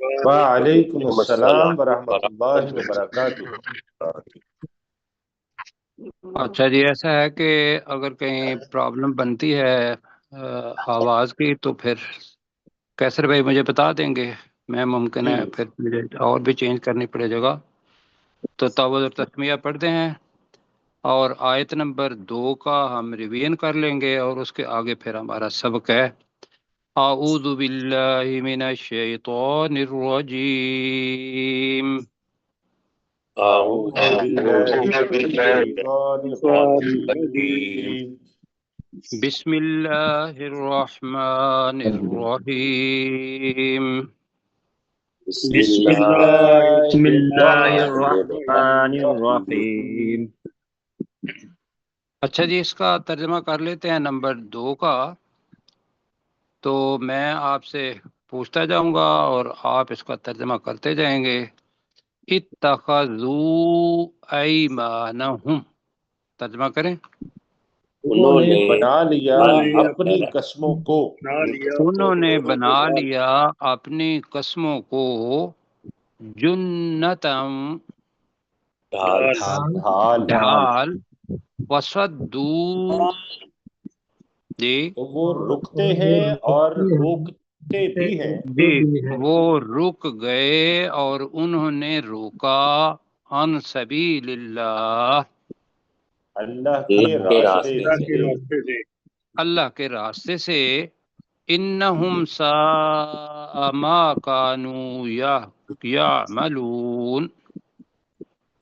وعلیکم وعلیکم السلام السلام ورحمۃ اللہ ورحمۃ وبرکاتہ۔ اللہ۔ اچھا جی، ایسا ہے کہ اگر کہیں پرابلم بنتی ہے آواز کی تو پھر کیسر بھائی مجھے بتا دیں گے، میں ممکن جی ہے پھر مجھے اور بھی چینج کرنی پڑے جگہ، تو تعوذ اور تسمیہ پڑھتے ہیں اور آیت نمبر 2 کا ہم ریویژن کر لیں گے اور اس کے آگے پھر ہمارا سبق ہے۔ اعوذ باللہ من الشیطان الرجیم، اعوذ اعوذ باللہ من باللہ الشیطان الرجیم۔ بسم اللہ الرحمن الرحیم۔ بسم بسم اللہ اللہ بسم اللہ الرحمن الرحمن الرحیم۔ الرحیم۔ اچھا جی، اس کا ترجمہ کر لیتے ہیں نمبر 2 کا۔ تو میں آپ سے پوچھتا جاؤں گا اور آپ اس کا ترجمہ کرتے جائیں گے۔ اتخذوا ایمانہم، ترجمہ کریں۔ انہوں نے نے بنا لیا لیا اپنی قسموں کو، انہوں نے بنا لیا اپنی قسموں کو جنتم، ڈھال ڈھال، ڈھال، وصدو، جی تو وہ رکتے ہیں اور روکتے بھی ہیں جی، وہ رک گئے اور انہوں نے روکا عن سبیل اللہ، اللہ کے اللہ کے راستے راستے سے۔ اللہ کے راستے سے۔ انہم ساء ما کانوا یعملون،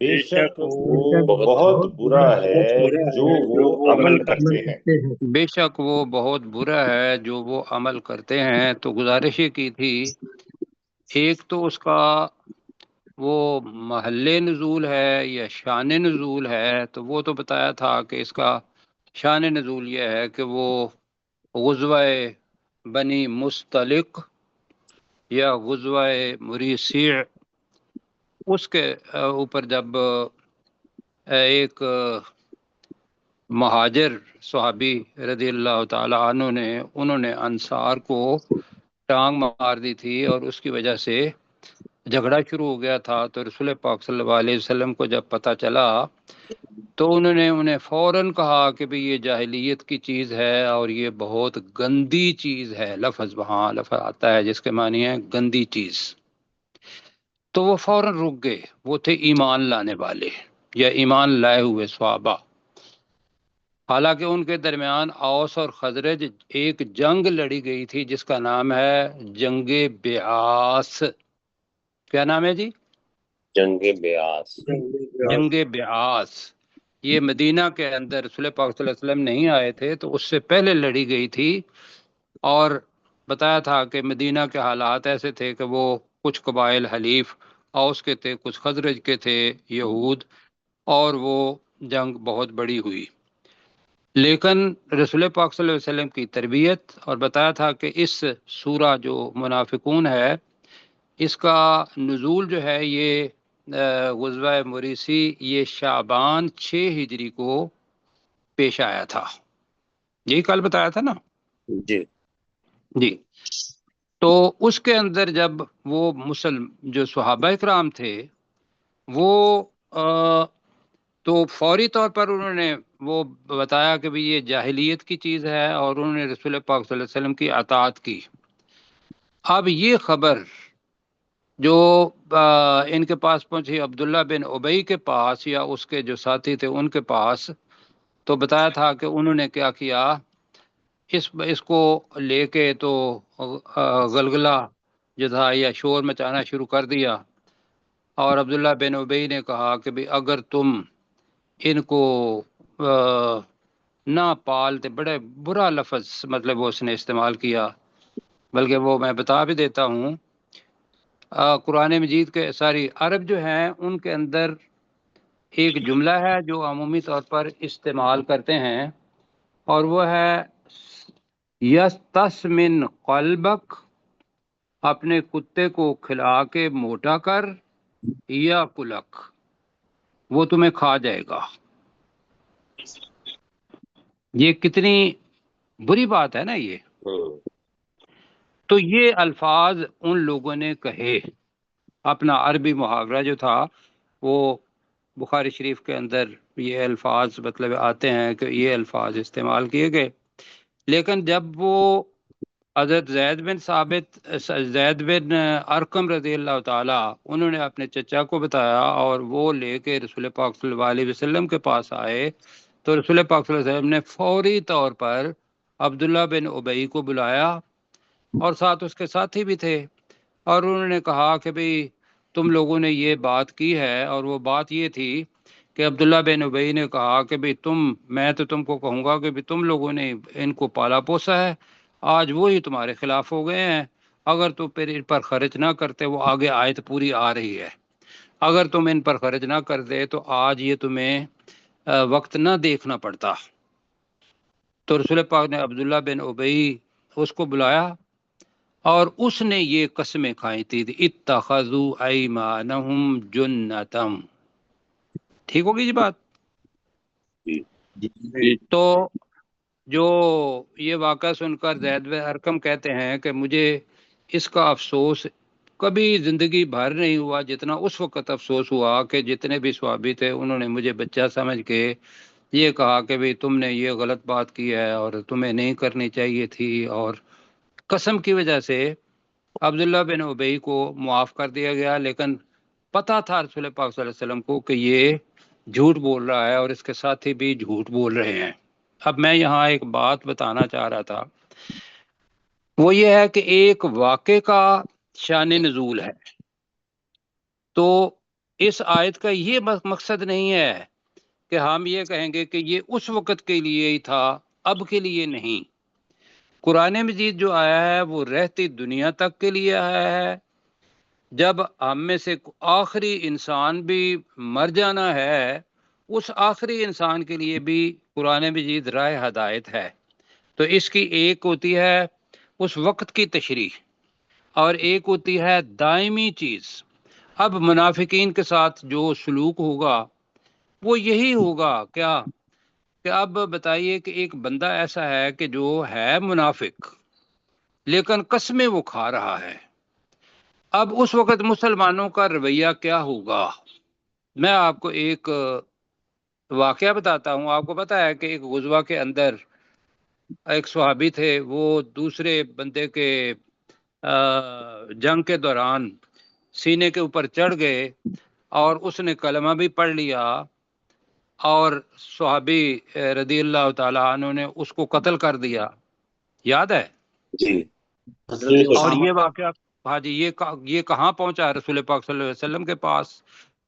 بے شک وہ بہت برا ہے جو وہ عمل کرتے ہیں۔ بے شک وہ بہت برا ہے جو وہ عمل کرتے ہیں۔ تو گزارش یہ کی تھی، ایک تو اس کا وہ محل نزول ہے یا شان نزول ہے، تو وہ تو بتایا تھا کہ اس کا شان نزول یہ ہے کہ وہ غزوہ بنی مستلق یا غزوہ مریسیع، اس کے اوپر جب ایک مہاجر صحابی رضی اللہ تعالی عنہ نے، انہوں نے انصار کو ٹانگ مار دی تھی اور اس کی وجہ سے جھگڑا شروع ہو گیا تھا، تو رسول پاک صلی اللہ علیہ وسلم کو جب پتہ چلا تو انہوں نے انہیں فوراً کہا کہ بھی یہ جاہلیت کی چیز ہے اور یہ بہت گندی چیز ہے۔ لفظ وہاں لفظ آتا ہے جس کے معنی ہے گندی چیز۔ تو وہ فوراً رک گئے، وہ تھے ایمان لانے والے یا ایمان لائے ہوئے صحابہ۔ حالانکہ ان کے درمیان اوس اور خزرج ایک جنگ لڑی گئی تھی جس کا نام ہے جنگ بیعاص۔ کیا نام ہے جی؟ جنگ بیاس۔ جنگ بیعاص۔ یہ مدینہ کے اندر رسول پاک صلی اللہ علیہ وسلم نہیں آئے تھے تو اس سے پہلے لڑی گئی تھی، اور بتایا تھا کہ مدینہ کے حالات ایسے تھے کہ وہ کچھ قبائل حلیف اوس کے تھے، کچھ خزرج کے تھے یہود، اور وہ جنگ بہت بڑی ہوئی۔ لیکن رسول پاک صلی اللہ علیہ وسلم کی تربیت، اور بتایا تھا کہ اس سورہ جو منافقون ہے اس کا نزول جو ہے یہ غزوہ مریسی یہ شعبان 6 ہجری کو پیش آیا تھا، یہی کل بتایا تھا نا جی جی۔ تو اس کے اندر جب وہ جو صحابہ کرام تھے وہ تو فوری طور پر انہوں نے وہ بتایا کہ بھی یہ جاہلیت کی چیز ہے اور انہوں نے رسول پاک صلی اللہ علیہ وسلم کی اطاعت کی۔ اب یہ خبر جو ان کے پاس پہنچی عبداللہ بن ابی کے پاس یا اس کے جو ساتھی تھے ان کے پاس، تو بتایا تھا کہ انہوں نے کیا کیا، اس کو لے کے تو غلغلہ جو تھا یا شور مچانا شروع کر دیا، اور عبداللہ بن ابی نے کہا کہ بھی اگر تم ان کو نہ پالتے، بڑے برا لفظ مطلب وہ اس نے استعمال کیا، بلکہ وہ میں بتا بھی دیتا ہوں، قرآن مجید کے ساری عرب جو ہیں ان کے اندر ایک جملہ ہے جو عمومی طور پر استعمال کرتے ہیں، اور وہ ہے یستسمن قلبک، اپنے کتے کو کھلا کے موٹا کر، یا کلک، وہ تمہیں کھا جائے گا۔ یہ کتنی بری بات ہے نا یہ۔ تو یہ الفاظ ان لوگوں نے کہے. اپنا عربی محاورہ جو تھا وہ بخاری شریف کے اندر یہ الفاظ مطلب آتے ہیں کہ یہ الفاظ استعمال کیے گئے. لیکن جب وہ حضرت زید بن ارقم رضی اللہ تعالی انہوں نے اپنے چچا کو بتایا اور وہ لے کے رسول پاک صلی اللہ علیہ وسلم کے پاس آئے تو رسول پاک صلی اللہ علیہ وسلم نے فوری طور پر عبداللہ بن ابی کو بلایا اور ساتھ اس کے ساتھی بھی تھے اور انہوں نے کہا کہ بھئی تم لوگوں نے یہ بات کی ہے. اور وہ بات یہ تھی کہ عبداللہ بن ابی نے کہا کہ بھئی میں تو تم کو کہوں گا کہ بھئی تم لوگوں نے ان کو پالا پوسا ہے, آج وہی تمہارے خلاف ہو گئے ہیں. اگر تم پھر ان پر خرچ نہ کرتے, وہ آگے آیت پوری آ رہی ہے, اگر تم ان پر خرچ نہ کرتے تو آج یہ تمہیں وقت نہ دیکھنا پڑتا. تو رسول پاک نے عبداللہ بن ابی اس کو بلایا اور اس نے یہ قسمیں کھائی تھی, اتخذوا ایمانہم جنتم. ٹھیک ہوگی جی بات؟ تو جو یہ واقعہ سن کر زید بن ارقم کہتے ہیں کہ مجھے اس کا افسوس کبھی زندگی بھر نہیں ہوا جتنا اس وقت افسوس ہوا کہ جتنے بھی صحابی تھے انہوں نے مجھے بچہ سمجھ کے یہ کہا کہ بھئی تم نے یہ غلط بات کی ہے اور تمہیں نہیں کرنی چاہیے تھی. اور قسم کی وجہ سے عبداللہ بن ابی کو معاف کر دیا گیا, لیکن پتہ تھا رسول پاک صلی اللہ علیہ وسلم کو کہ یہ جھوٹ بول رہا ہے اور اس کے ساتھی بھی جھوٹ بول رہے ہیں. اب میں یہاں ایک بات بتانا چاہ رہا تھا, وہ یہ ہے کہ ایک واقعے کا شان نزول ہے. تو اس آیت کا یہ مقصد نہیں ہے کہ ہم یہ کہیں گے کہ یہ اس وقت کے لیے ہی تھا, اب کے لیے نہیں. قرآن مجید جو آیا ہے وہ رہتی دنیا تک کے لیے آیا ہے. جب ہم میں سے آخری انسان بھی مر جانا ہے, اس آخری انسان کے لیے بھی قرآن مجید راہ ہدایت ہے. تو اس کی ایک ہوتی ہے اس وقت کی تشریح اور ایک ہوتی ہے دائمی چیز. اب منافقین کے ساتھ جو سلوک ہوگا وہ یہی ہوگا کیا کہ اب بتائیے کہ ایک بندہ ایسا ہے کہ جو ہے منافق لیکن قسمیں وہ کھا رہا ہے. اب اس وقت مسلمانوں کا رویہ کیا ہوگا؟ میں آپ کو ایک واقعہ بتاتا ہوں. آپ کو پتہ ہے کہ ایک غزوہ کے اندر ایک صحابی تھے, وہ دوسرے بندے کے جنگ کے دوران سینے کے اوپر چڑھ گئے اور اس نے کلمہ بھی پڑھ لیا اور صحابی رضی اللہ تعالیٰ عنہ نے اس کو قتل کر دیا. یاد ہے جی اور یہ واقعہ ہاں جی یہ کہاں پہنچا؟ رسول پاک صلی اللہ علیہ وسلم کے پاس.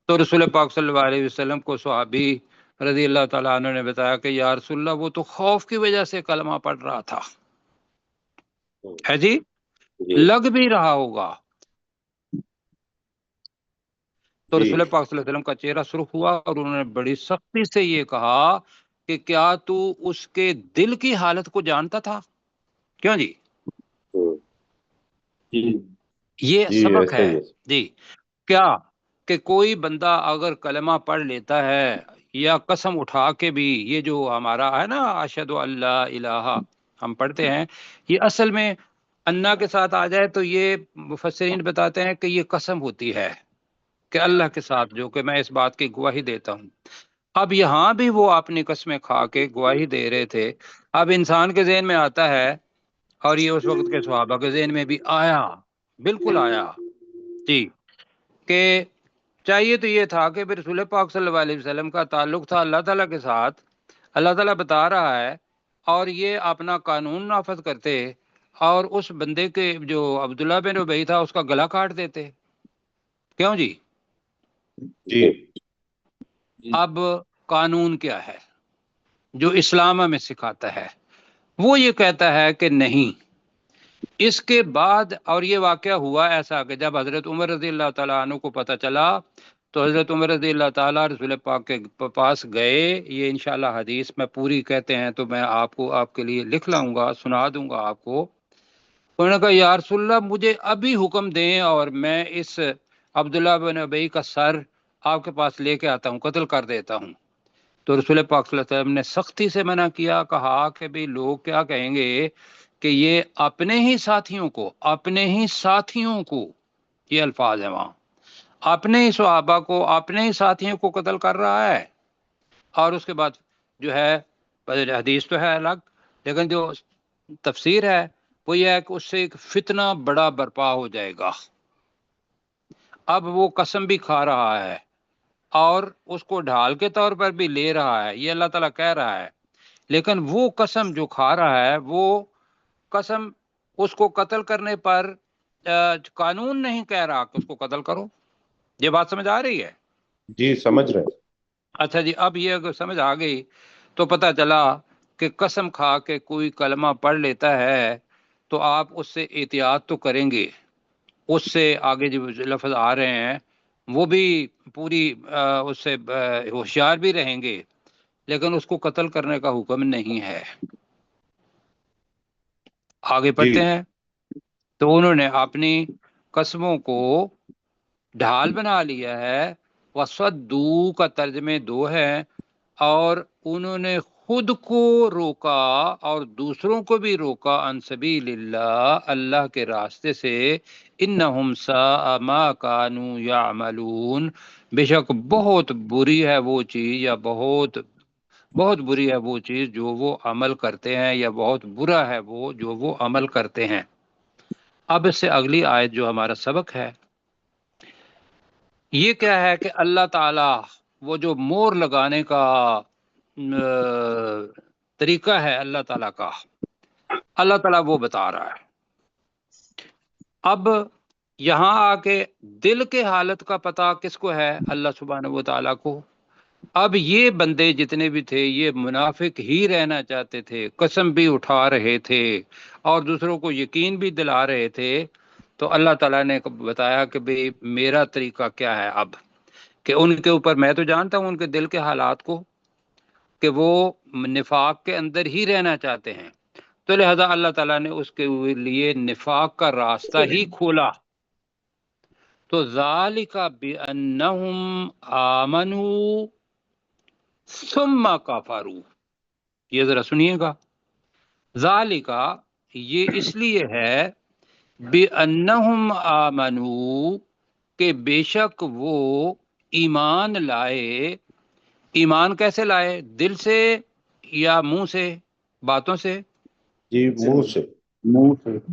تو رسول پاک صلی اللہ علیہ وسلم کو صحابی رضی اللہ تعالیٰ عنہ نے بتایا کہ یا رسول اللہ وہ تو خوف کی وجہ سے کلمہ پڑھ رہا تھا. ہے جی لگ بھی رہا ہوگا. تو رسول پاک صلی اللہ علیہ وسلم کا چہرہ سرخ ہوا اور انہوں نے بڑی سختی سے یہ کہا کہ کیا تو اس کے دل کی حالت کو جانتا تھا؟ کیوں جی یہ سبق ہے جی. کیا کہ کوئی بندہ اگر کلمہ پڑھ لیتا ہے یا قسم اٹھا کے بھی, یہ جو ہمارا ہے نا اشہد اللہ الہ ہم پڑھتے ہیں, یہ اصل میں اللہ کے ساتھ آ جائے تو یہ مفسرین بتاتے ہیں کہ یہ قسم ہوتی ہے کہ اللہ کے ساتھ, جو کہ میں اس بات کی گواہی دیتا ہوں. اب یہاں بھی وہ اپنی قسمیں کھا کے گواہی دے رہے تھے. اب انسان کے ذہن میں آتا ہے اور یہ اس وقت کے صحابہ کے ذہن میں بھی آیا, بالکل آیا جی, کہ چاہیے تو یہ تھا کہ رسول پاک صلی اللہ علیہ وسلم کا تعلق تھا اللہ تعالیٰ کے ساتھ, اللہ تعالیٰ بتا رہا ہے اور یہ اپنا قانون نافذ کرتے اور اس بندے کے جو عبداللہ بن ابی تھا اس کا گلا کاٹ دیتے. کیوں جی؟ اب قانون کیا ہے جو اسلام میں سکھاتا ہے؟ وہ یہ کہتا ہے کہ نہیں. اس کے بعد اور یہ واقعہ ہوا ایسا کہ جب حضرت عمر رضی اللہ تعالیٰ عنہ کو پتہ چلا تو حضرت عمر رضی اللہ تعالیٰ رسول پاک کے پاس گئے. یہ انشاءاللہ حدیث میں پوری کہتے ہیں تو میں آپ کے لیے لکھ لاؤں گا, سنا دوں گا آپ کو. انہوں نے کہا یا رسول اللہ مجھے ابھی حکم دیں اور میں اس عبداللہ بن ابی کا سر آپ کے پاس لے کے آتا ہوں, قتل کر دیتا ہوں. تو رسول پاک صلی اللہ علیہ وسلم نے سختی سے منع کیا, کہا کہ بھی لوگ کیا کہیں گے کہ یہ اپنے ہی ساتھیوں کو یہ الفاظ ہیں وہاں، اپنے ہی صحابہ کو، اپنے ہی ساتھیوں کو قتل کر رہا ہے. اور اس کے بعد جو ہے حدیث تو ہے الگ، لیکن جو تفسیر ہے وہ یہ ہے کہ اس سے ایک فتنہ بڑا برپا ہو جائے گا. اب وہ قسم بھی کھا رہا ہے اور اس کو ڈھال کے طور پر بھی لے رہا ہے، یہ اللہ تعالیٰ کہہ رہا ہے. لیکن وہ قسم جو کھا رہا ہے، وہ قسم اس کو قتل کرنے پر قانون نہیں کہہ رہا کہ اس کو قتل کرو. یہ بات سمجھ آ رہی ہے؟ جی سمجھ رہے ہیں. اچھا جی، اب یہ اگر سمجھ آ گئی تو پتہ چلا کہ قسم کھا کے کوئی کلمہ پڑھ لیتا ہے تو آپ اس سے احتیاط تو کریں گے، اس سے آگے جو لفظ آ رہے ہیں وہ بھی پوری اس سے ہوشیار بھی رہیں گے، لیکن اس کو قتل کرنے کا حکم نہیں ہے. آگے جی پڑھتے ہیں. تو انہوں نے اپنی قسموں کو ڈھال بنا لیا ہے. وَصَدُّوا کا ترجمے دو ہیں، اور انہوں نے خود کو روکا اور دوسروں کو بھی روکا عن سبیل اللہ، اللہ کے راستے سے. انہم ساء ما کانوا یعملون، بے شک بہت بری ہے وہ چیز، یا بہت بری ہے وہ چیز جو وہ عمل کرتے ہیں، یا بہت برا ہے وہ جو وہ عمل کرتے ہیں. اب اس سے اگلی آیت جو ہمارا سبق ہے یہ کیا ہے کہ اللہ تعالی وہ جو مور لگانے کا طریقہ ہے اللہ تعالیٰ کا، اللہ تعالیٰ وہ بتا رہا ہے. اب یہاں آ کے دل کے حالت کا پتہ کس کو ہے؟ اللہ سبحانہ و تعالیٰ کو. اب یہ بندے جتنے بھی تھے یہ منافق ہی رہنا چاہتے تھے، قسم بھی اٹھا رہے تھے اور دوسروں کو یقین بھی دلا رہے تھے. تو اللہ تعالیٰ نے بتایا کہ بھئی میرا طریقہ کیا ہے اب، کہ ان کے اوپر میں تو جانتا ہوں ان کے دل کے حالات کو کہ وہ نفاق کے اندر ہی رہنا چاہتے ہیں. تو لہذا اللہ تعالیٰ نے اس کے لیے نفاق کا راستہ ہی کھولا. تو ذالک بأنہم آمنوا ثم کفروا، یہ ذرا سنیے گا. ذالک یہ اس لیے ہے بأنہم آمنوا کہ بے شک وہ ایمان لائے. ایمان کیسے لائے؟ دل سے یا منہ سے، باتوں سے؟ جی منہ سے.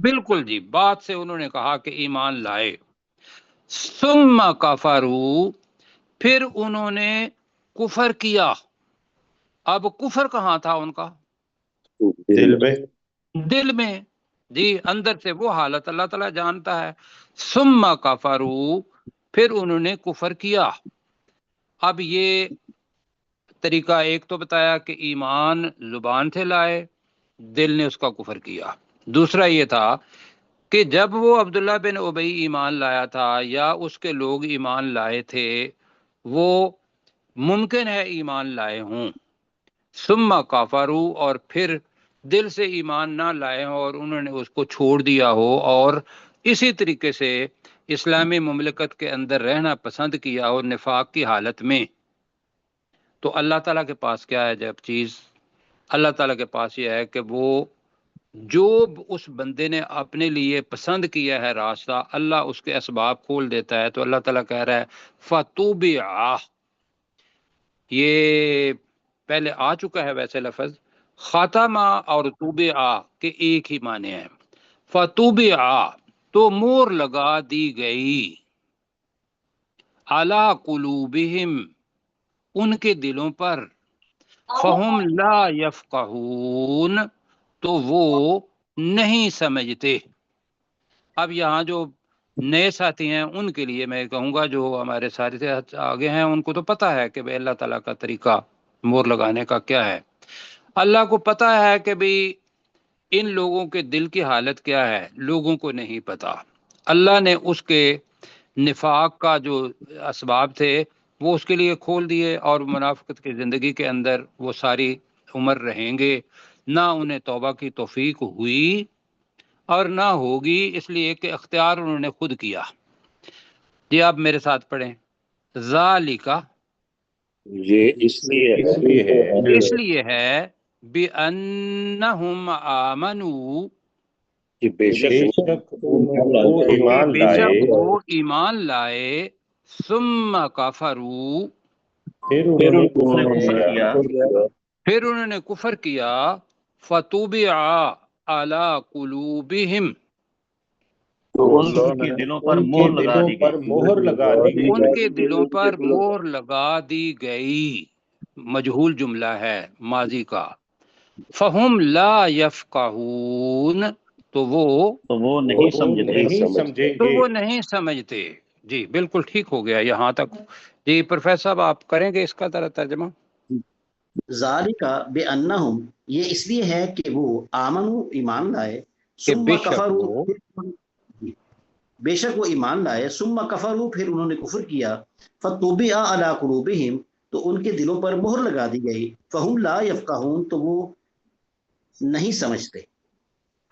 بالکل جی، بات سے انہوں نے کہا کہ ایمان لائے. ثم کفروا، پھر انہوں نے کفر کیا. اب کفر کہاں تھا ان کا؟ دل میں. دل میں جی، اندر سے وہ حالت اللہ تعالیٰ جانتا ہے. ثم کفروا، پھر انہوں نے کفر کیا. اب یہ طریقہ ایک تو بتایا کہ ایمان زبان سے لائے، دل نے اس کا کفر کیا. دوسرا یہ تھا کہ جب وہ عبداللہ بن ابی ایمان لایا تھا یا اس کے لوگ ایمان لائے تھے، وہ ممکن ہے ایمان لائے ہوں. ثم کفروا، اور پھر دل سے ایمان نہ لائے ہوں اور انہوں نے اس کو چھوڑ دیا ہو اور اسی طریقے سے اسلامی مملکت کے اندر رہنا پسند کیا ہو نفاق کی حالت میں. تو اللہ تعالیٰ کے پاس کیا ہے جب چیز؟ اللہ تعالیٰ کے پاس یہ ہے کہ وہ جو اس بندے نے اپنے لیے پسند کیا ہے راستہ، اللہ اس کے اسباب کھول دیتا ہے. تو اللہ تعالیٰ کہہ رہا ہے فَتُوبِعَ، یہ پہلے آ چکا ہے ویسے لفظ خاتمہ اور توبعہ کے ایک ہی معنی ہے. فَتُوبِعَ، تو مور لگا دی گئی، عَلَىٰ قُلُوبِهِمْ، ان کے دلوں پر، فَهُمْ لَا يَفْقَهُونَ، تو وہ نہیں سمجھتے. اب یہاں جو نئے ساتھی ہیں ان کے لیے میں کہوں گا، جو ہمارے ساتھی سے آگے ہیں ان کو تو پتہ ہے کہ بھئی اللہ تعالیٰ کا طریقہ مور لگانے کا کیا ہے. اللہ کو پتہ ہے کہ بھئی ان لوگوں کے دل کی حالت کیا ہے، لوگوں کو نہیں پتہ. اللہ نے اس کے نفاق کا جو اسباب تھے وہ اس کے لیے کھول دیے، اور منافقت کی زندگی کے اندر وہ ساری عمر رہیں گے. نہ انہیں توبہ کی توفیق ہوئی اور نہ ہوگی، اس لیے کہ اختیار انہوں نے خود کیا. جی آپ میرے ساتھ پڑھیں. ذالک، یہ اس لیے ہے اس لیے ہے بِأَنَّهُمْ آمَنُوا، کہ بے شک وہ ایمان لائے وہ ایمان لائے ثم کفروا پھر انہوں نے کفر کیا پھر انہوں نے کفر کیا فطبع علی قلوبہم تو ان کے دلوں پر مہر لگا دی گئی ان کے دلوں پر مہر لگا دی گئی، مجہول جملہ ہے ماضی کا، فہم لا یفقہون تو وہ نہیں سمجھتے تو وہ نہیں سمجھتے۔ جی بالکل ٹھیک ہو گیا یہاں تک۔ جی پروفیسر صاحب آپ کریں گے اس کا ذرا ترجمہ؟ ذالکا بے انہم، یہ اس لیے ہے کہ وہ آمنو ایمان لائے، کہ ثم بے شک کفروا وہ بے شک وہ ایمان لائے، ثم کفروا پھر انہوں نے کفر کیا، فطبع علی قلوبہم تو ان کے دلوں پر مہر لگا دی گئی، فہم لا یفقہون تو وہ نہیں سمجھتے۔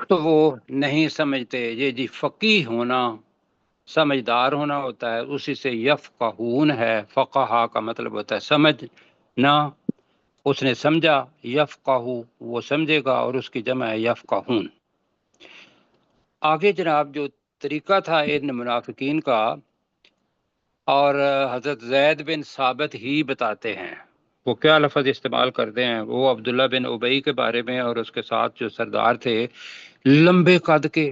تو وہ نہیں سمجھتے۔ یہ جی فقیہ ہونا، سمجھدار ہونا ہوتا ہے، اسی سے یفقہون ہے، فقہا کا مطلب ہوتا ہے سمجھنا، اس نے سمجھا، یفقہو وہ سمجھے گا، اور اس کی جمع ہے یفقہون۔ آگے جناب جو طریقہ تھا ان منافقین کا، اور حضرت زید بن ثابت ہی بتاتے ہیں وہ کیا لفظ استعمال کرتے ہیں۔ وہ عبداللہ بن ابئی کے بارے میں اور اس کے ساتھ جو سردار تھے، لمبے قد کے،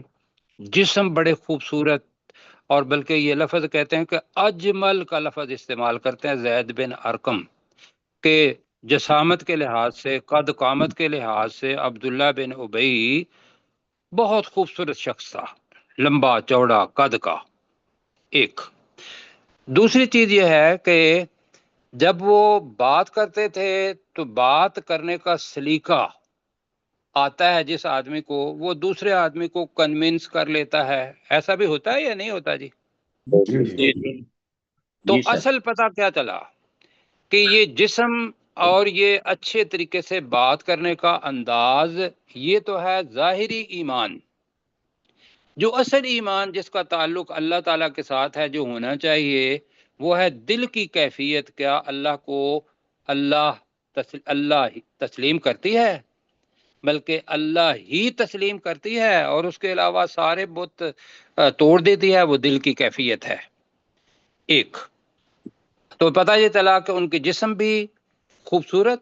جسم بڑے خوبصورت، اور بلکہ یہ لفظ کہتے ہیں کہ اجمل کا لفظ استعمال کرتے ہیں زید بن ارقم، کہ جسامت کے لحاظ سے، قد قامت کے لحاظ سے عبداللہ بن ابئی بہت خوبصورت شخص تھا، لمبا چوڑا قد کا۔ ایک دوسری چیز یہ ہے کہ جب وہ بات کرتے تھے تو بات کرنے کا سلیقہ آتا ہے جس آدمی کو، وہ دوسرے آدمی کو کنونس کر لیتا ہے۔ ایسا بھی ہوتا ہے یا نہیں ہوتا جی؟ تو اصل پتہ کیا چلا کہ یہ جسم اور یہ اچھے طریقے سے بات کرنے کا انداز، یہ تو ہے ظاہری ایمان۔ جو اصل ایمان جس کا تعلق اللہ تعالیٰ کے ساتھ ہے، جو ہونا چاہیے، وہ ہے دل کی کیفیت۔ کیا اللہ کو اللہ تسلیم کرتی ہے؟ بلکہ اللہ ہی تسلیم کرتی ہے، اور اس کے علاوہ سارے بت توڑ دیتی ہے، وہ دل کی کیفیت ہے۔ ایک تو پتہ یہ چلا کہ ان کے جسم بھی خوبصورت،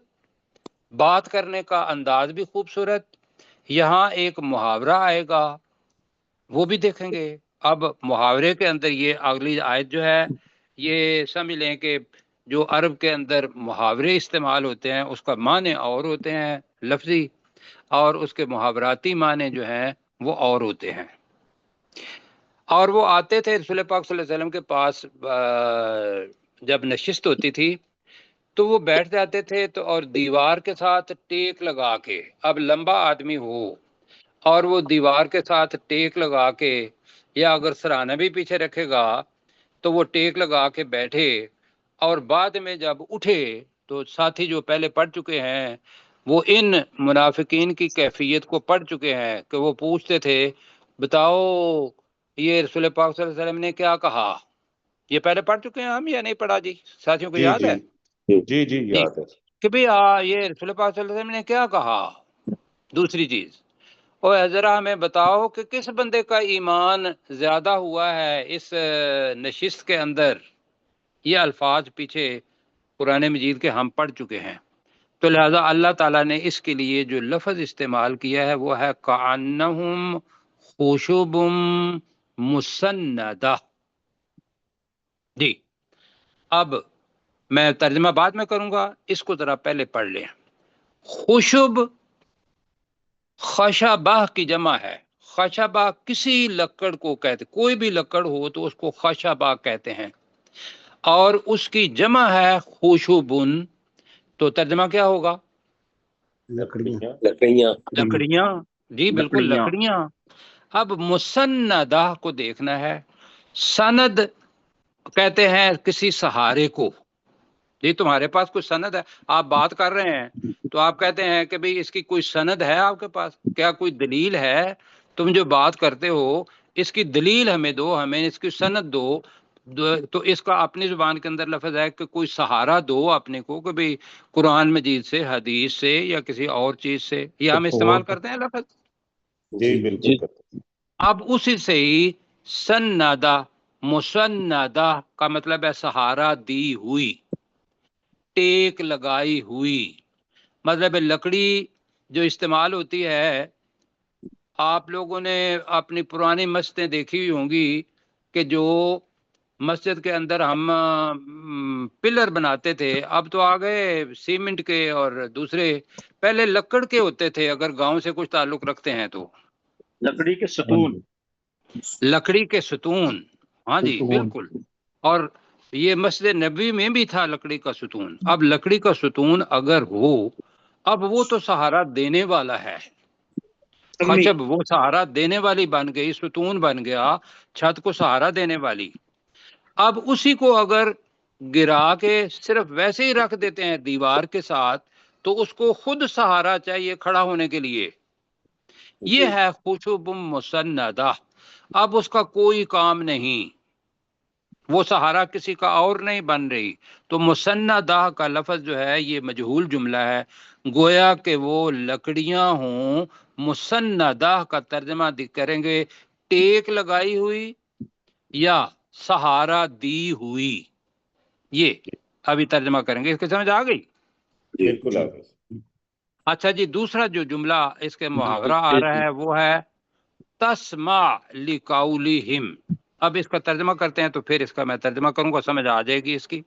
بات کرنے کا انداز بھی خوبصورت۔ یہاں ایک محاورہ آئے گا، وہ بھی دیکھیں گے۔ اب محاورے کے اندر یہ اگلی آیت جو ہے، یہ سمجھ لیں کہ جو عرب کے اندر محاورے استعمال ہوتے ہیں اس کا معنی اور ہوتے ہیں لفظی، اور اس کے محاوراتی معنی جو ہیں وہ اور ہوتے ہیں۔ اور وہ آتے تھے رسول پاک صلی اللہ علیہ وسلم کے پاس، جب نشست ہوتی تھی تو وہ بیٹھ جاتے تھے، تو اور دیوار کے ساتھ ٹیک لگا کے، اب لمبا آدمی ہو اور وہ دیوار کے ساتھ ٹیک لگا کے، یا اگر سرانہ بھی پیچھے رکھے گا تو وہ ٹیک لگا کے بیٹھے، اور بعد میں جب اٹھے تو ساتھی جو پہلے پڑھ چکے ہیں وہ ان منافقین کی کیفیت کو پڑھ چکے ہیں، کہ وہ پوچھتے تھے بتاؤ یہ رسول پاک صلی اللہ علیہ وسلم نے کیا کہا۔ یہ پہلے پڑھ چکے ہیں ہم یا نہیں پڑھا جی؟ ساتھیوں کو یاد ہے؟ جی یاد ہے کہ بھئی یہ رسول پاک صلی اللہ علیہ وسلم نے کیا کہا۔ دوسری چیز، اور ذرا ہمیں بتاؤ کہ کس بندے کا ایمان زیادہ ہوا ہے اس نشست کے اندر۔ یہ الفاظ پیچھے قرآن مجید کے ہم پڑھ چکے ہیں، تو لہذا اللہ تعالیٰ نے اس کے لیے جو لفظ استعمال کیا ہے وہ ہے کأنہم خشب مسندہ۔ جی اب میں ترجمہ بعد میں کروں گا، اس کو ذرا پہلے پڑھ لیں۔ خشب خشبہ کی جمع ہے۔ خشبہ کسی لکڑ کو کہتے، کوئی بھی لکڑ ہو تو اس کو خشبہ کہتے ہیں، اور اس کی جمع ہے خشبن، تو ترجمہ کیا ہوگا؟ لکڑیاں۔ جی بالکل لکڑیاں۔ اب مسندہ کو دیکھنا ہے۔ سند کہتے ہیں کسی سہارے کو۔ جی تمہارے پاس کوئی سند ہے، آپ بات کر رہے ہیں تو آپ کہتے ہیں کہ بھئی اس کی کوئی سند ہے آپ کے پاس، کیا کوئی دلیل ہے؟ تم جو بات کرتے ہو اس کی دلیل ہمیں دو، ہمیں اس کی سند دو۔ تو اس کا اپنی زبان کے اندر لفظ ہے کہ کوئی سہارا دو اپنے کو، کہ بھئی قرآن مجید سے، حدیث سے، یا کسی اور چیز سے۔ یہ ہم استعمال کرتے ہیں لفظ۔ جی بالکل. اب اسی سے ہی سندا مسندا کا مطلب ہے سہارا دی ہوئی، ٹیک لگائی ہوئی، مطلب لکڑی جو استعمال ہوتی ہے. آپ لوگوں نے اپنی پرانی مسجدیں دیکھی ہوئی ہوں گی کہ جو مسجد کے اندر ہم پلر بناتے تھے، اب تو آ گئے سیمنٹ کے اور دوسرے، پہلے لکڑ کے ہوتے تھے. اگر گاؤں سے کچھ تعلق رکھتے ہیں تو لکڑی کے ستون، لکڑی کے ستون، ہاں جی بالکل. اور یہ مسجد نبوی میں بھی تھا لکڑی کا ستون. اب لکڑی کا ستون اگر ہو، اب وہ تو سہارا دینے والا ہے. خشب وہ سہارا دینے والی بن گئی، ستون بن گیا، چھت کو سہارا دینے والی. اب اسی کو اگر گرا کے صرف ویسے ہی رکھ دیتے ہیں دیوار کے ساتھ، تو اس کو خود سہارا چاہیے کھڑا ہونے کے لیے. یہ ہے خشب مسندہ. اب اس کا کوئی کام نہیں، وہ سہارا کسی کا اور نہیں بن رہی. تو مسندہ کا لفظ جو ہے یہ مجہول جملہ ہے، گویا کہ وہ لکڑیاں ہوں. مسندہ کا ترجمہ کریں گے ٹیک لگائی ہوئی یا سہارا دی ہوئی. یہ ابھی ترجمہ کریں گے، اس کی سمجھ آ گئی؟ بالکل آ گئی. اچھا جی، دوسرا جو جملہ اس کے محاورہ آ رہا ہے وہ ہے تسمع لقولہم. اب اس کا ترجمہ کرتے ہیں تو پھر اس کا میں ترجمہ کروں گا، سمجھ آ جائے گی اس کی.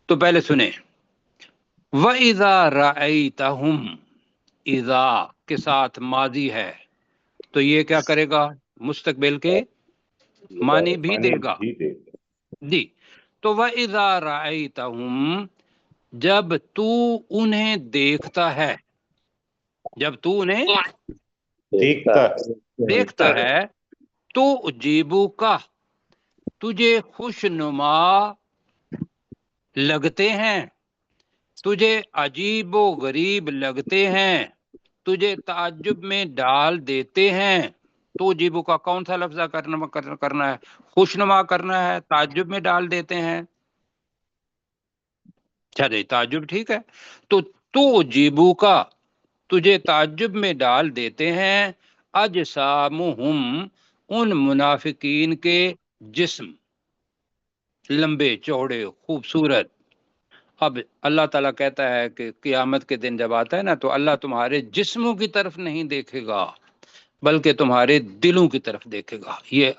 تو پہلے سنیں، وَإِذَا رَأَيْتَهُمْ، اذا کے ساتھ ماضی ہے تو یہ کیا کرے گا؟ مستقبل کے معنی بھی دے گا جی. تو وَإِذَا رَأَيْتَهُمْ، جب تو انہیں دیکھتا ہے، جب تو انہیں دیکھتا ہے، تو جیبو کا تجھے خوش نما لگتے ہیں، تجھے عجیب و غریب لگتے ہیں، تجھے تعجب میں ڈال دیتے ہیں. تو جیبو کا کون سا لفظ کرنا ہے؟ خوشنما کرنا ہے، تعجب میں ڈال دیتے ہیں. چلے تعجب ٹھیک ہے. تو جیبو کا تجھے تعجب میں ڈال دیتے ہیں، اجسامہم ان منافقین کے جسم، لمبے چوڑے خوبصورت. اب اللہ تعالیٰ کہتا ہے کہ قیامت کے دن جب آتا ہے نا تو اللہ تمہارے جسموں کی طرف نہیں دیکھے گا بلکہ تمہارے دلوں کی طرف دیکھے گا. یہ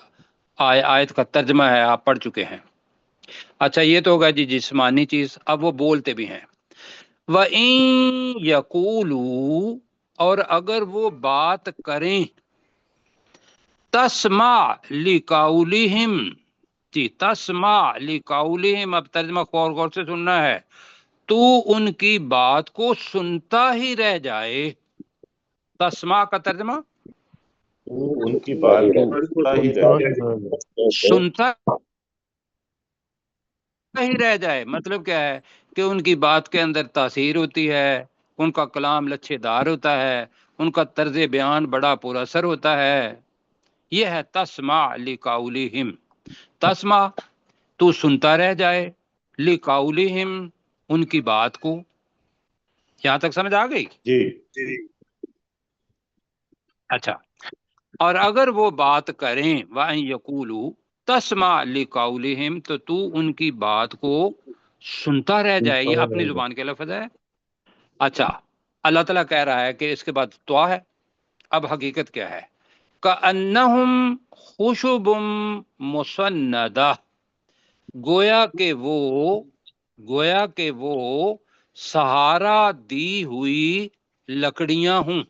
آیت کا ترجمہ ہے، آپ پڑھ چکے ہیں. اچھا یہ تو ہوگا جی جسمانی چیز. اب وہ بولتے بھی ہیں. وَإِن يَقُولُوا، اور اگر وہ بات کریں، تسمع لقولہم، جی تسمع لقولہم. اب ترجمہ غور سے سننا ہے. تو ان کی بات کو سنتا ہی رہ جائے. تسمع کا ترجمہ ان کی بات سنتا ہی رہ جائے. مطلب کیا ہے کہ ان کی بات کے اندر تاثیر ہوتی ہے، ان کا کلام لچھے دار ہوتا ہے، ان کا طرز بیان بڑا پر اثر ہوتا ہے. یہ ہے تسمع لقولہم. تسمع تو سنتا رہ جائے، لقولہم ان کی بات کو. یہاں تک سمجھ آ گئی؟ جی. اچھا، اور اگر وہ بات کریں، وَأَن يَقُولُوا تسمع لقولہم، تو ان کی بات کو سنتا رہ جائے. یہ اپنی زبان کے لفظ ہے. اچھا، اللہ تعالیٰ کہہ رہا ہے کہ اس کے بعد تو ہے. اب حقیقت کیا ہے؟ کأنہم خشب مسندہ، گویا کہ وہ سہارا دی ہوئی لکڑیاں ہوں،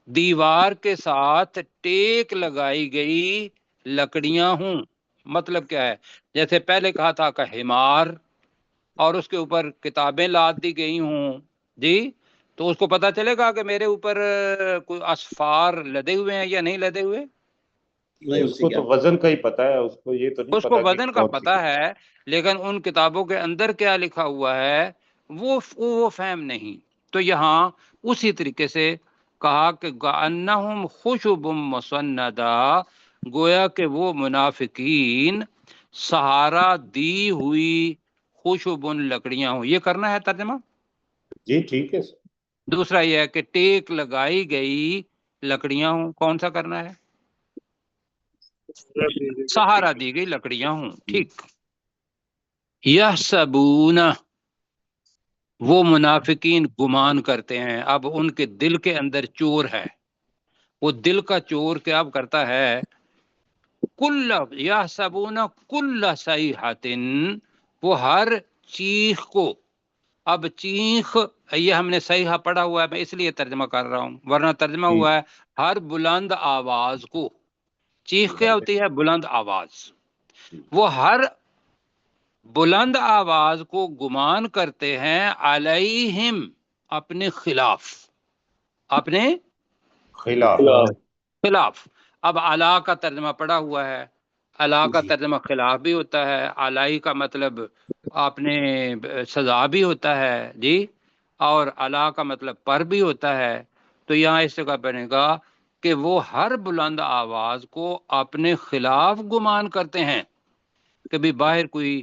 دیوار کے ساتھ ٹیک لگائی گئی لکڑیاں ہوں. مطلب کیا ہے؟ جیسے پہلے کہا تھا کہ حمار، اور اس کے اوپر کتابیں لاد دی گئی ہوں جی، تو اس کو پتہ چلے گا کہ میرے اوپر کوئی اسفار لدے ہوئے ہیں یا نہیں لدے ہوئے. اس کو تو وزن کا ہی پتا ہے، اس کو یہ تو نہیں اس کو پتا وزن کا پتہ ہے، لیکن ان کتابوں کے اندر کیا لکھا ہوا ہے وہ فہم نہیں. تو یہاں اسی طریقے سے کہا کہ کأنہم خشب مسندہ، گویا کہ وہ منافقین سہارا دی ہوئی خشب لکڑیاں ہوں. یہ کرنا ہے ترجمہ. جی ٹھیک ہے. دوسرا یہ ہے کہ ٹیک لگائی گئی لکڑیاں ہوں. کون سا کرنا ہے؟ سہارا دی گئی لکڑیاں ہوں. ٹھیک. یحسبون، وہ منافقین گمان کرتے ہیں. اب ان کے دل کے اندر چور ہے. وہ دل کا چور کیا اب کرتا ہے؟ کل یحسبون کل صیحۃ، وہ ہر چیخ کو. اب چیخ، یہ ہم نے صیحہ پڑھا ہوا ہے، میں اس لیے ترجمہ کر رہا ہوں، ورنہ ترجمہ ہوا ہے ہر بلند آواز کو. چیخ کیا ہوتی ہے؟ بلند آواز. وہ ہر بلند آواز کو گمان کرتے ہیں علیہم، اپنے خلاف، اپنے خلاف. اب علا کا ترجمہ پڑا ہوا ہے. علا کا ترجمہ خلاف بھی ہوتا ہے، علائی کا مطلب اپنے سزا بھی ہوتا ہے جی، اور علا کا مطلب پر بھی ہوتا ہے. تو یہاں اس جگہ بنے گا کہ وہ ہر بلند آواز کو اپنے خلاف گمان کرتے ہیں. کبھی باہر کوئی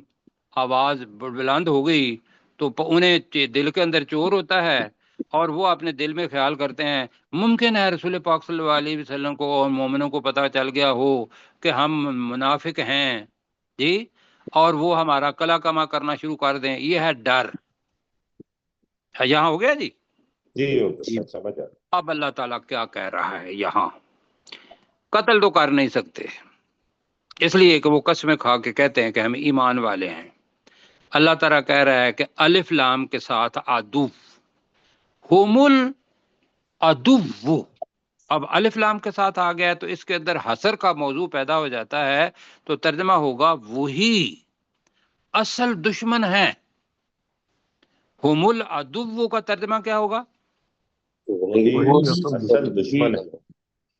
آواز بلند ہو گئی تو انہیں دل کے اندر چور ہوتا ہے، اور وہ اپنے دل میں خیال کرتے ہیں ممکن ہے رسول پاک صلی اللہ علیہ وسلم کو اور مومنوں کو پتہ چل گیا ہو کہ ہم منافق ہیں جی، اور وہ ہمارا کلا کما کرنا شروع کر دیں. یہ ہے ڈر. یہاں ہو گیا جی. جی سمجھ آ. اب اللہ تعالیٰ کیا کہہ رہا ہے یہاں؟ قتل تو کر نہیں سکتے، اس لیے کہ وہ قسمیں کھا کے کہتے ہیں کہ ہم ایمان والے ہیں. اللہ تعالیٰ کہہ رہا ہے کہ الف لام کے ساتھ عدو، ہم العدو. اب الف لام کے ساتھ آ گیا تو اس کے اندر حصر کا موضوع پیدا ہو جاتا ہے، تو ترجمہ ہوگا وہی اصل دشمن ہے. ہم العدو کا ترجمہ کیا ہوگا؟ اصل دشمن ہے.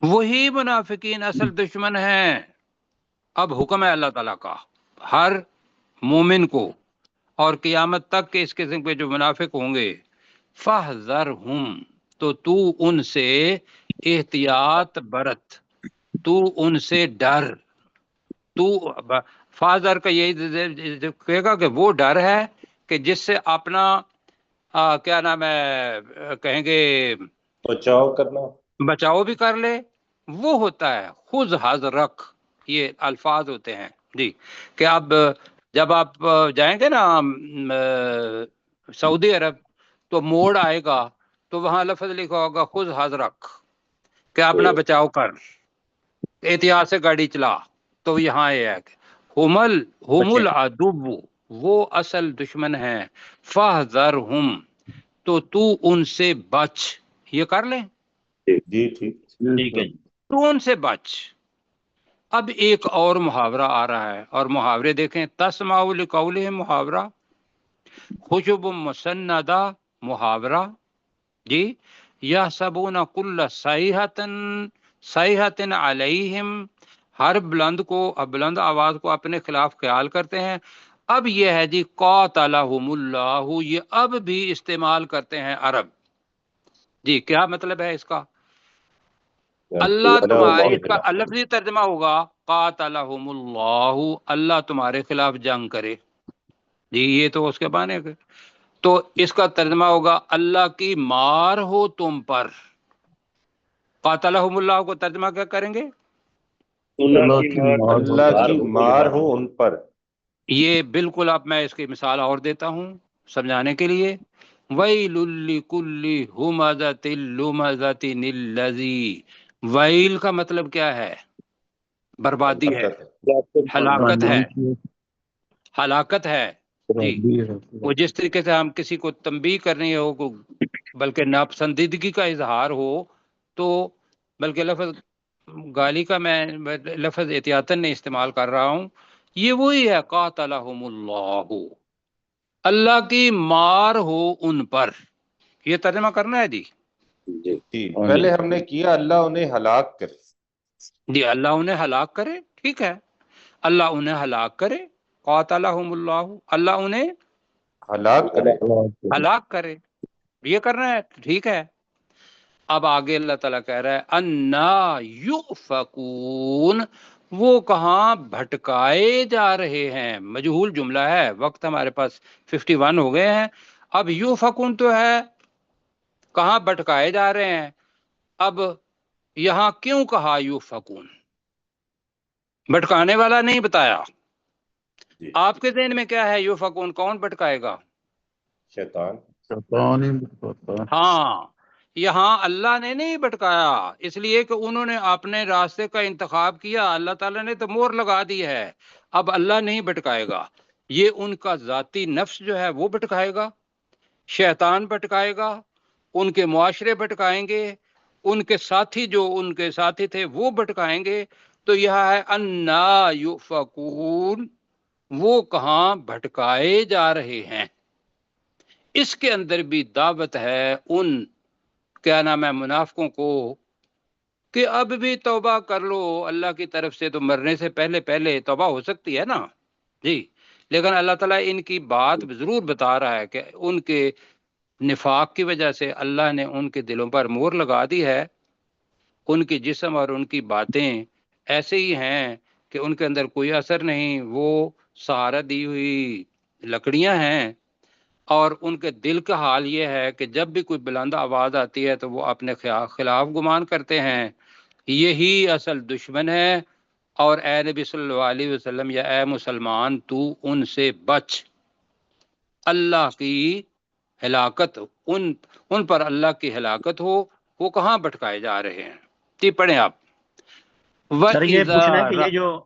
وہی منافقین اصل دشمن ہیں. اب حکم ہے اللہ تعالیٰ کا ہر مومن کو اور قیامت تک کے اس قسم کے جو منافق ہوں گے، فاحذرہم، تو ان سے احتیاط برت، تو ان سے ڈر. تو فاذر کا یہی کہے گا کہ وہ ڈر ہے کہ جس سے اپنا کیا نام ہے کہیں گے بچاؤ کرنا، بچاؤ بھی کر لے. وہ ہوتا ہے خذ حذرک، یہ الفاظ ہوتے ہیں جی، کہ اب جب آپ جائیں گے نا سعودی عرب تو موڑ آئے گا تو وہاں لفظ لکھا ہوگا خذ حذرک، کہ اپنا بچاؤ کر، احتیاط سے گاڑی چلا. تو یہاں یہ ہے کہ ہم العدو، وہ اصل دشمن ہیں. فاحذرہم، تو ان سے بچ. یہ کر لیں جی ٹھیک ہے. تو ان سے بچ. اب ایک اور محاورہ آ رہا ہے، اور محاورے دیکھیں. تسمع لقولہم محاورہ، خشب مسندہ محاورہ جی. یحسبون کل صیحۃ علیہم، ہر بلند آواز کو اپنے خلاف خیال کرتے ہیں. اب یہ ہے جی قاتلہم اللہ، یہ اب بھی استعمال کرتے ہیں عرب جی. کیا مطلب ہے اس کا؟ اللہ تمہارے، اس کا لفظی ترجمہ ہوگا قاتلہم اللہ، اللہ تمہارے خلاف جنگ کرے جی. یہ تو اس کے بانے کے، تو اس کا ترجمہ ہوگا اللہ کی مار ہو تم پر. قاتلہم اللہ کو ترجمہ کیا کریں گے؟ اللہ کی مار ہو ان پر. یہ بالکل. اب میں اس کی مثال اور دیتا ہوں سمجھانے کے لیے. ویل لکل ہمزۃ لمزۃ الذی، ویل کا مطلب کیا ہے؟ بربادی ہے، ہلاکت ہے، ہلاکت ہے جی. وہ جس طریقے سے ہم کسی کو تنبیہ کرنی ہو، بلکہ ناپسندیدگی کا اظہار ہو، تو بلکہ لفظ گالی کا میں لفظ احتیاطاً نہیں استعمال کر رہا ہوں. یہ وہی ہے قاتلہم اللہ، اللہ کی مار ہو ان پر. یہ ترجمہ کرنا ہے جی. جی پہلے ہم نے کیا اللہ انہیں ہلاک کرے جی. اللہ انہیں ہلاک کرے، ٹھیک ہے، اللہ انہیں ہلاک کرے. قاتلہم اللہ، اللہ انہیں ہلاک کرے. ہلاک کرے، یہ کرنا ہے، ٹھیک ہے. اب آگے اللہ تعالیٰ کہہ رہا ہے انا یؤفکون، وہ کہاں بھٹکائے جا رہے ہیں. مجہول جملہ ہے، وقت ہمارے پاس 51 ہو گئے ہیں. اب یؤفکون تو ہے کہاں بھٹکائے جا رہے ہیں. اب یہاں کیوں کہا یوفکون؟ بھٹکانے والا نہیں بتایا. جی آپ کے ذہن میں کیا ہے یوفکون کون بھٹکائے گا؟ شیطان. شیطان ہی بتاتا ہے. ہاں، یہاں اللہ نے نہیں بھٹکایا، اس لیے کہ انہوں نے اپنے راستے کا انتخاب کیا. اللہ تعالیٰ نے تو مہر لگا دی ہے، اب اللہ نہیں بھٹکائے گا. یہ ان کا ذاتی نفس جو ہے وہ بھٹکائے گا، شیطان بھٹکائے گا، ان کے معاشرے بھٹکائیں گے، ان کے ساتھی جو ان کے ساتھی تھے وہ بھٹکائیں گے. تو یہ ہے انا یؤفکون، وہ کہاں بھٹکائے جا رہے ہیں. اس کے اندر بھی دعوت ہے ان کیا نام ہے منافقوں کو کہ اب بھی توبہ کر لو اللہ کی طرف سے، تو مرنے سے پہلے پہلے توبہ ہو سکتی ہے نا جی. لیکن اللہ تعالیٰ ان کی بات ضرور بتا رہا ہے کہ ان کے نفاق کی وجہ سے اللہ نے ان کے دلوں پر مہر لگا دی ہے. ان کی جسم اور ان کی باتیں ایسے ہی ہیں کہ ان کے اندر کوئی اثر نہیں، وہ سہارا دی ہوئی لکڑیاں ہیں. اور ان کے دل کا حال یہ ہے کہ جب بھی کوئی بلند آواز آتی ہے تو وہ اپنے خلاف گمان کرتے ہیں. یہی اصل دشمن ہے. اور اے نبی صلی اللہ علیہ وسلم یا اے مسلمان تو ان سے بچ. اللہ کی ہلاکت ان پر اللہ کی ہلاکت ہو. وہ کہاں بھٹکائے جا رہے ہیں؟ جی پڑھیں آپ. سر یہ پوچھنا ہے کہ وَإِذَا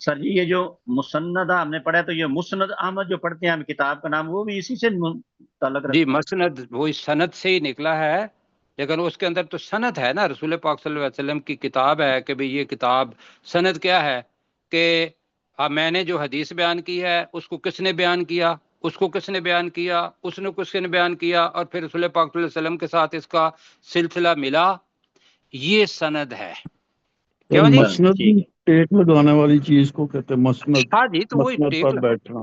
سر جی یہ جو مسندہ ہم نے پڑھا ہے، تو یہ مسند احمد جو پڑھتے ہیں ہم کتاب کا نام، وہ بھی اسی سے تعلق رکھتا جی ہے؟ مسند وہی سند سے ہی نکلا ہے، لیکن اس کے اندر تو سند ہے نا، رسول پاک صلی اللہ علیہ وسلم کی کتاب ہے کہ بھئی یہ کتاب. سند کیا ہے کہ میں نے جو حدیث بیان کی ہے اس کو کس نے بیان کیا، اس کو کس نے بیان کیا، اس نے کس نے بیان کیا، اور پھر رسول پاک صلی اللہ علیہ وسلم کے ساتھ اس کا سلسلہ ملا، یہ سند ہے. کیوں جی؟ مسند ٹھیک ہے. ٹیک لگانے والی چیز کو کہتے ہیں مسند. ہاں جی، تو وہی مسند ٹیک پر بیٹھنا.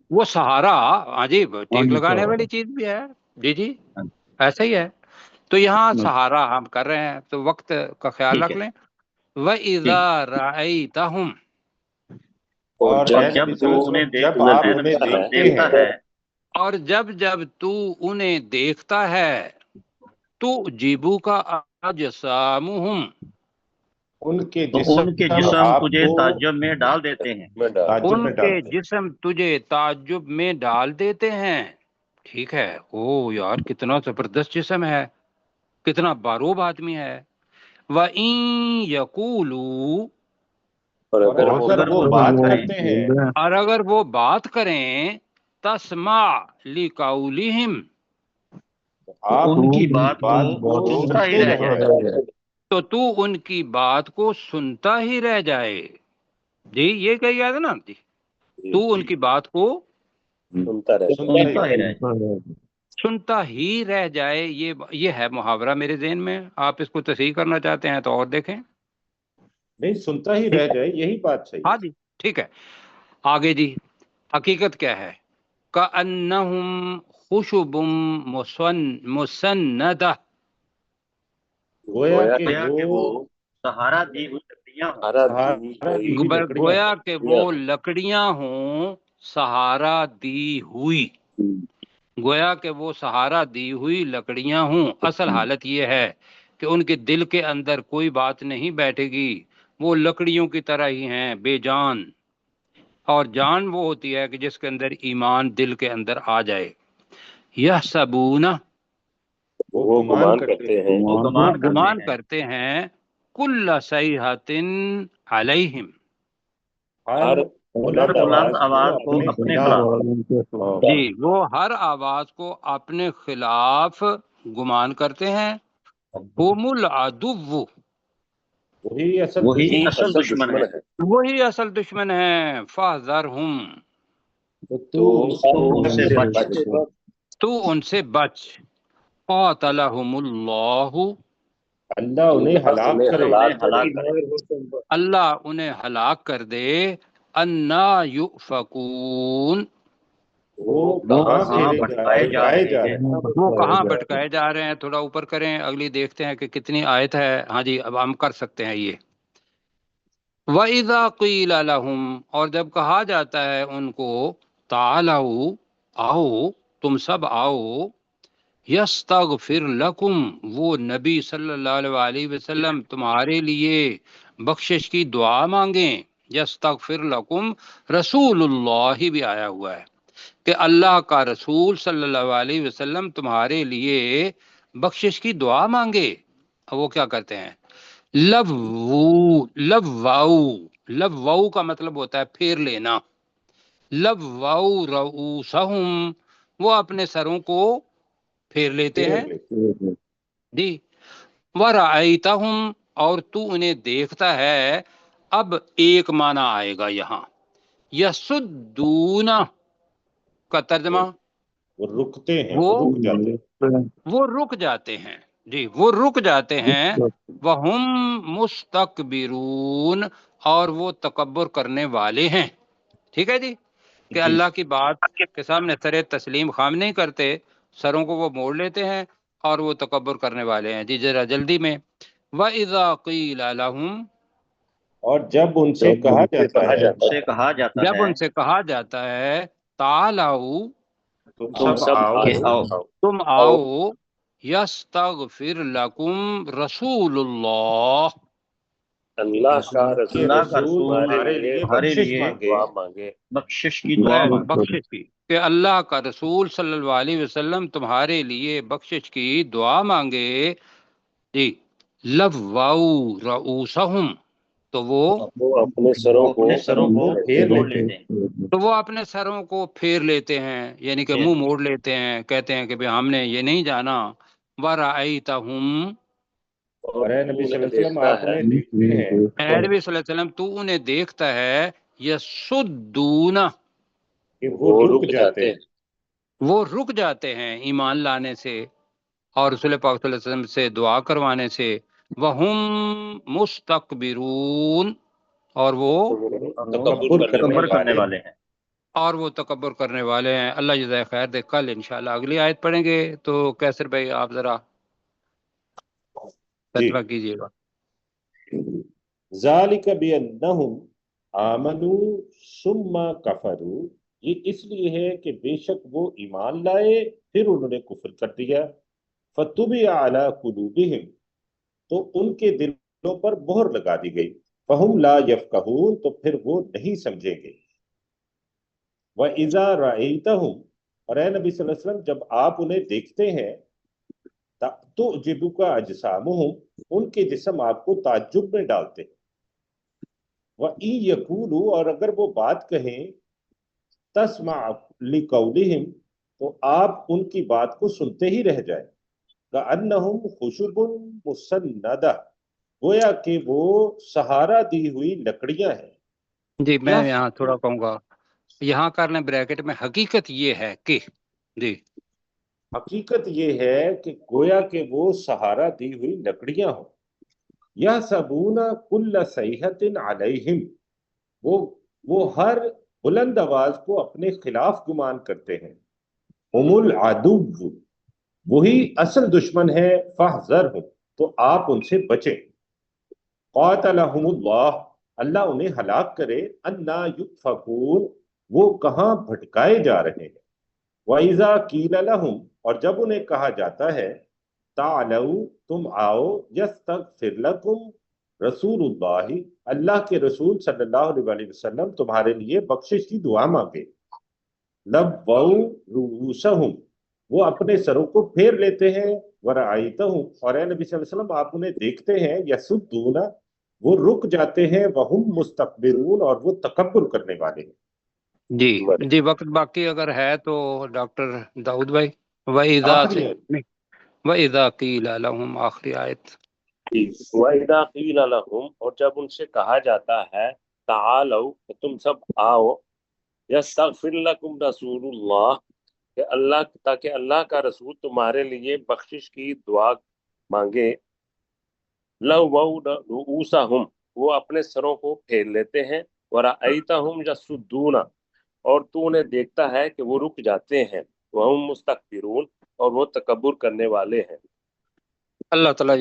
وہ سہارا. ہاں جی، ہاں ٹیک جی لگانے سارا. والی چیز بھی ہے. جی جی ایسا ہی ہے. تو یہاں سہارا ہم کر رہے ہیں، تو وقت کا خیال ٹھیک رکھ ہے. لیں. وَإِذَا رَأَيْتَهُمْ، اور اور اے جب نبی تو صلی اللہ علیہ انہیں وسلم جب آپ انہیں دیکھتے ہیں اور جب تو انہیں دیکھتا ہے، تو جیبو کا اجسامہم، ان کے تو ان کے جسم جسم آپ تجھے کو تعجب میں ڈال دیتے ہیں. تعجب ان میں کے ڈالتے ہیں. جسم تجھے تعجب میں ڈال دیتے ہیں. ٹھیک ہے. او یار کتنا زبردست جسم ہے، کتنا باروب آدمی ہے. وَإِن يَقُولُوا، اور اگر وہ بات کرتے ہیں اور اگر وہ بات کریں تَسْمَعْ لِقَوْلِهِمْ، تو آپ ان کی ان بات کو سنتا ہی سنتے رہ رہ جائے. جائیں. تو تو ان کی بات کو سنتا ہی رہ جائے. جی یہ کہی گیا تھا نا جی، تو ان کی بات کو سنتا سنتا ہی رہ جائے. سنتا ہی رہ جائے. یہ ہے محاورہ میرے ذہن میں. آپ اس کو تصحیح کرنا چاہتے ہیں تو اور دیکھیں. نہیں، سنتا ہی رہ جائے، یہی بات صحیح ہاں ہے. جی ٹھیک ہے. آگے جی حقیقت کیا ہے؟ کَأَنَّهُمْ خُشُبٌ مُسَنَّدَةٌ، گویا کہ گویا کہ وہ وہ سہارا دی ہوئی لکڑیاں ہوں. سہارا دی ہوئی لکڑیاں گویا ہیں. کہ وہ لکڑیاں ہوں سہارا دی ہوئی. گویا کہ وہ سہارا دی ہوئی لکڑیاں ہوں. اصل حالت یہ ہے کہ ان کے دل کے اندر کوئی بات نہیں بیٹھے گی، وہ لکڑیوں کی طرح ہی ہیں، بے جان. اور جان وہ ہوتی ہے کہ جس کے اندر ایمان دل کے اندر آ جائے. یحسبون، وہ گمان کرتے ہیں وہ وہ گمان کرتے گمان ہیں کرتے ہیں کل صیحۃ علیہم، ہر ہر بلند بلند آواز آواز کو کو اپنے اپنے خلاف. خلاف. جی وہ ہر آواز کو اپنے خلاف گمان کرتے ہیں. هم العدو، وہی اصل وہی دشمن اصل دشمن ہے. وہی اصل دشمن ہیں. فاحذرہم، تو تو ان سے بچ. تو ان سے بچ. قاتلہم اللہ، اللہ انہیں ہلاک کرے. انہیں ہلاک کرے. اللہ انہیں ہلاک کر دے. انا یؤفکون، وہ وہ کہاں کہاں بھٹکائے جا بھٹکائے رہے جا ہیں. رہے ہیں. وہ کہاں بھٹکائے جا رہے ہیں. تھوڑا اوپر کریں، اگلی دیکھتے ہیں کہ کتنی آیت ہے. ہاں جی اب ہم کر سکتے ہیں یہ. وَإِذَا قِيلَ لَهُمْ، اور جب کہا جاتا ہے ان کو، تعالوا، آؤ تم سب آؤ، یستغفر لکم، وہ نبی صلی اللہ علیہ وسلم تمہارے لیے بخشش کی دعا مانگیں. یستغفر لکم، رسول اللہ بھی آیا ہوا ہے کہ اللہ کا رسول صلی اللہ علیہ وسلم تمہارے لیے بخشش کی دعا مانگے. اب وہ کیا کرتے ہیں؟ لوّو کا مطلب ہوتا ہے پھیر لینا. لوّو رؤوسہم، وہ اپنے سروں کو پھیر لیتے ہیں جی. ورأیتہم، اور تو انہیں دیکھتا ہے. اب ایک معنی آئے گا یہاں، یسدون کا ترجمہ وہ رکتے ہیں، وہ رک جاتے ہیں. وہ رک جاتے ہیں جی، وہ رک جاتے ہیں. وَهُمْ مُسْتَكْبِرُونَ، اور وہ تکبر کرنے والے ہیں. ٹھیک ہے جی، کہ اللہ کی بات کے سامنے سر تسلیم خام نہیں کرتے، سروں کو وہ موڑ لیتے ہیں اور وہ تکبر کرنے والے ہیں. جی ذرا جلدی میں. وَإِذَا قِيلَ لَهُمْ، اور جب ان سے کہا جاتا ہے، سے کہا جاتا جب ہے ان سے کہا جاتا ہے تعالوا، تم سب آؤ، کہ آؤ، تم آؤ. یستغفر لکم رسول اللہ، اللہ کا کہ رسول رسول تمہارے لیے تمہارے بخشش لیے مانگے. دعا مانگے. بخشش کی دعا مانگے. بخشش کی، کہ اللہ کا رسول صلی اللہ علیہ وسلم تمہارے لیے بخشش کی دعا مانگے. جی. لوّوا رؤوسہم، تو وہ وہ اپنے سروں کو سروں کو پھیر موڑ لیتے لیتے ہیں. وہ اپنے سروں کو پھیر لیتے ہیں، یعنی کہ منہ موڑ لیتے ہیں، کہتے ہیں کہ بھئی ہم نے یہ نہیں جانا. وَرَأَيْتَهُمْ، اور اے نبی صلی اللہ علیہ وسلم دیکھتا آپ ہے انہیں دیکھتے ہیں، اے نبی صلی اللہ علیہ وسلم تو انہیں دیکھتا ہے. یسدون، کہ وہ رک جاتے ہیں. وہ رک جاتے ہیں ایمان لانے سے اور رسول پاک صلی اللہ علیہ وسلم سے دعا کروانے سے. وَهُمْ مُسْتَكْبِرُونَ، اور وہ تکبر تکبر کرنے والے ہیں. تکبر کرنے والے ہیں. اللہ جزائے خیر دے. کل انشاءاللہ اگلی آیت پڑھیں گے. تو کیسر بھائی آپ ذرا جی. فتویٰ کیجیے گا. ذالک بانہم آمنوا ثم کفروا، یہ اس لیے ہے کہ بے شک وہ ایمان لائے پھر انہوں نے کفر کر دیا. فطبع علی قلوبہم، تو ان کے دلوں پر مہر لگا دی گئی. فہم لا یفقہون، تو پھر وہ نہیں سمجھیں گے. وَإِذَا رَأَيْتَهُمْ، اور اے نبی صلی اللہ علیہ وسلم جب آپ انہیں دیکھتے ہیں، تُعْجِبُكَ أَجْسَامُهُمْ، ان کے جسم آپ کو تعجب میں ڈالتے ہیں. وَإِن يَقُولُوا، اور اگر وہ بات کہیں، تَسْمَعْ لِقَوْلِهِمْ، تو آپ ان کی بات کو سنتے ہی رہ جائیں. كَأَنَّهُمْ خُشُبٌ مُّسَنَّدَةٌ، گویا کہ وہ سہارا دی ہوئی لکڑیاں ہیں. جی میں یہاں تھوڑا کہوں گا، یہاں کر لیں بریکٹ میں، حقیقت یہ ہے کہ جی حقیقت یہ ہے کہ گویا کہ وہ سہارا دی ہوئی لکڑیاں ہوں. یحسبون کل صیحۃ علیہم، وہ ہر بلند آواز کو اپنے خلاف گمان کرتے ہیں. ہم العدو، وہی اصل دشمن ہے. فاحذرہم، تو آپ ان سے بچیں. قاتلہم اللہ، اللہ انہیں ہلاک کرے. انا یؤفکون، وہ کہاں بھٹکائے جا رہے ہیں. وَإِذَا قِيلَ لَهُمْ، اور جب انہیں کہا جاتا ہے، تعالوا، تم آؤ، یستغفر لکم رسول اللہ، اللہ کے رسول صلی اللہ علیہ وسلم تمہارے لیے بخشش کی دعا مانگے. لوّوا رؤوسہم، وہ اپنے سروں کو پھیر لیتے ہیں. ورأیتہم، اور اے نبی صلی اللہ علیہ وسلم آپ انہیں دیکھتے ہیں. یسدون، وہ رک جاتے ہیں. وہم مستکبرون، اور وہ تکبر کرنے والے ہیں. جی وقت باقی اگر ہے تو ڈاکٹر داؤد بھائی. وَإِذَا آخری ہے. وَإِذَا قِيلَ لَهُمْ، آخری آیت. وَإِذَا قِيلَ لَهُمْ، اور جب ان سے کہا جاتا ہے، تعالوا، کہ تم سب آؤ، یستغفر لکم رسول اللہ، کہ اللہ، تاکہ اللہ کا رسول تمہارے لیے بخشش کی دعا مانگے. لوّوا رؤوسہم، وہ اپنے سروں کو پھیر لیتے ہیں. ورأیتہم یسدون، اور تو انہیں دیکھتا ہے کہ وہ رک جاتے ہیں. وہم مستکبرون، اور وہ تکبر کرنے والے ہیں. اللہ تعالیٰ